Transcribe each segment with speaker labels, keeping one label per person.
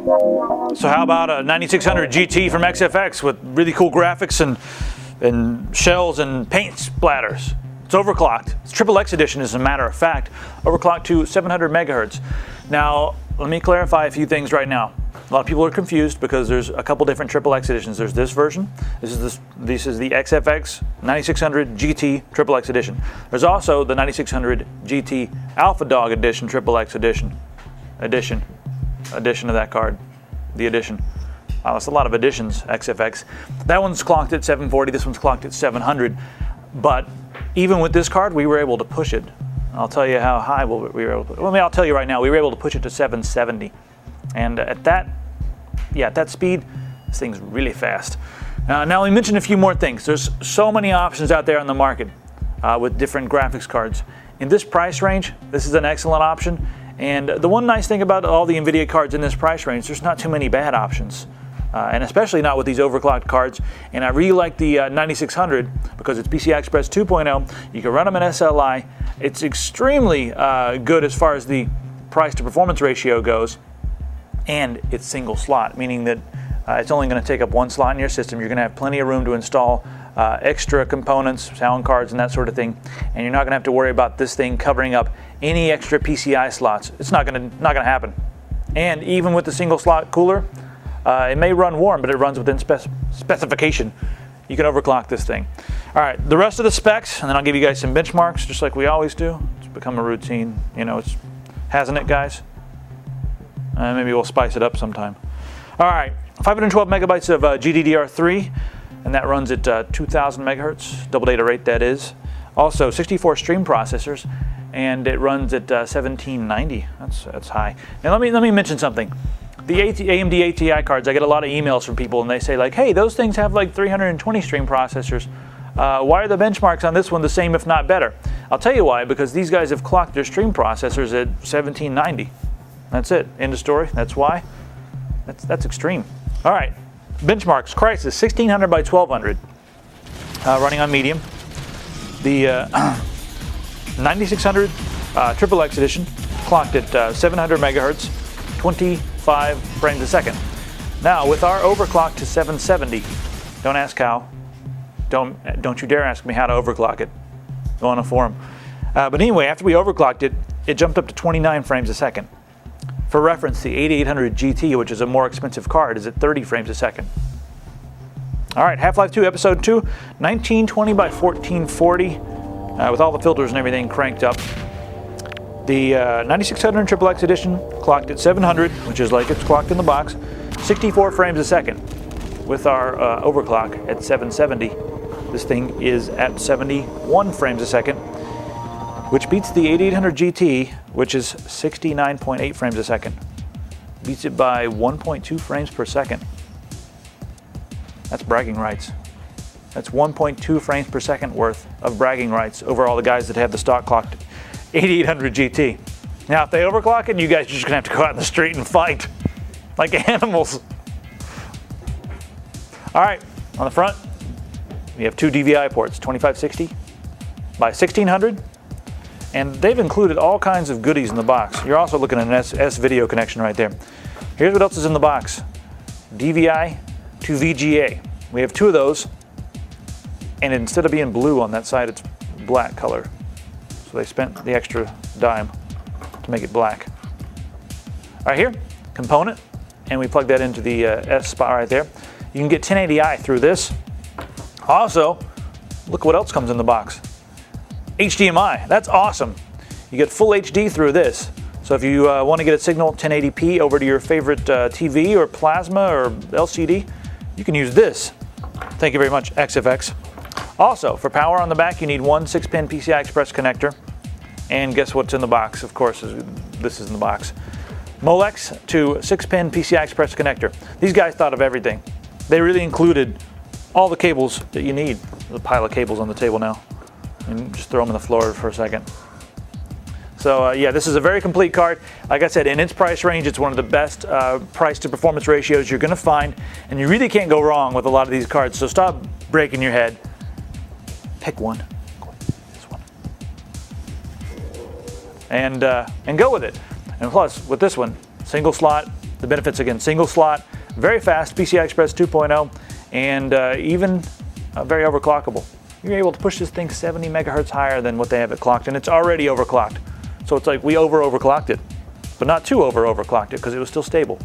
Speaker 1: So how about a 9600 GT from XFX with really cool graphics and shells and paint splatters? It's overclocked. It's XXX edition, as a matter of fact, overclocked to 700 megahertz. Now, let me clarify a few things right now. A lot of people are confused because there's a couple different XXX editions. There's this version. This is the XFX 9600 GT XXX edition. There's also the 9600 GT Alpha Dog edition XXX edition of that card. The edition. Wow, that's a lot of editions. XFX. That one's clocked at 740. This one's clocked at 700. But even with this card, we were able to push it. I'll tell you how high we were able to put it. Well, I'll tell you right now, we were able to push it to 770. And at that speed, this thing's really fast. Now, let me mention a few more things. There's so many options out there on the market with different graphics cards. In this price range, this is an excellent option. And the one nice thing about all the NVIDIA cards in this price range, there's not too many bad options. And especially not with these overclocked cards. And I really like the 9600 because it's PCI Express 2.0. You can run them in SLI. It's extremely good as far as the price to performance ratio goes. And it's single slot, meaning that it's only going to take up one slot in your system. You're going to have plenty of room to install extra components, sound cards, and that sort of thing. And you're not going to have to worry about this thing covering up any extra PCI slots. It's not going to happen. And even with the single slot cooler, it may run warm, but it runs within specification. You can overclock this thing. All right, the rest of the specs, and then I'll give you guys some benchmarks, just like we always do. It's become a routine. You know, hasn't it, guys? Maybe we'll spice it up sometime. All right, 512 megabytes of GDDR3, and that runs at 2,000 megahertz, double data rate that is. Also, 64 stream processors, and it runs at 1790. That's high. Now let me mention something. The AMD ATI cards, I get a lot of emails from people, and they say like, "Hey, those things have like 320 stream processors. Why are the benchmarks on this one the same, if not better?" I'll tell you why. Because these guys have clocked their stream processors at 1790. That's it. End of story. That's why. That's extreme. All right. Benchmarks. Crysis 1600 by 1200. Running on medium. The 9600 XXX edition clocked at 700 megahertz, 25 frames a second. Now with our overclock to 770, don't ask how. Don't you dare ask me how to overclock it. Go on a forum. But anyway, after we overclocked it, it jumped up to 29 frames a second. For reference, the 8800 GT, which is a more expensive card, is at 30 frames a second. All right, Half-Life 2 Episode 2, 1920 by 1440, with all the filters and everything cranked up. The 9600 XXX edition clocked at 700, which is like it's clocked in the box, 64 frames a second. With our overclock at 770, this thing is at 71 frames a second, which beats the 8800 GT, which is 69.8 frames a second. Beats it by 1.2 frames per second. That's bragging rights. That's 1.2 frames per second worth of bragging rights over all the guys that have the stock clocked 8800 GT. Now, if they overclock it, you guys are just gonna have to go out in the street and fight like animals. All right, on the front, we have two DVI ports, 2560 by 1600, and they've included all kinds of goodies in the box. You're also looking at an S-video connection right there. Here's what else is in the box. DVI to VGA. We have two of those, and instead of being blue on that side, it's black color. So they spent the extra dime to make it black. Right here, component, and we plug that into the S spot right there. You can get 1080i through this. Also, look what else comes in the box. HDMI, that's awesome. You get full HD through this. So if you want to get a signal 1080p over to your favorite TV or plasma or LCD, you can use this. Thank you very much, XFX. Also, for power on the back, you need one 6-pin PCI Express connector. And guess what's in the box? Of course, this is in the box. Molex to 6-pin PCI Express connector. These guys thought of everything. They really included all the cables that you need. There's a pile of cables on the table now. And just throw them on the floor for a second. So yeah, this is a very complete card. Like I said, in its price range, it's one of the best price to performance ratios you're gonna find. And you really can't go wrong with a lot of these cards. So stop breaking your head. Pick one. This one. And go with it. And plus, with this one, single slot, The benefits, again, single slot, very fast, PCI Express 2.0, and even very overclockable. You're able to push this thing 70 megahertz higher than what they have it clocked, and it's already overclocked. So it's like we overclocked it, but not too overclocked it because it was still stable.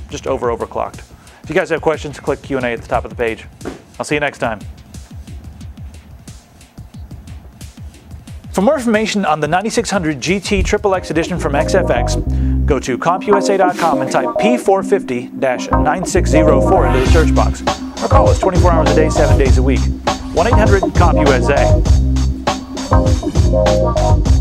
Speaker 1: Just overclocked. If you guys have questions, click Q&A at the top of the page. I'll see you next time. For more information on the 9600 GT XXX edition from XFX, go to compusa.com and type P450-9604 into the search box, or call us 24 hours a day, 7 days a week. 1-800-COMPUSA.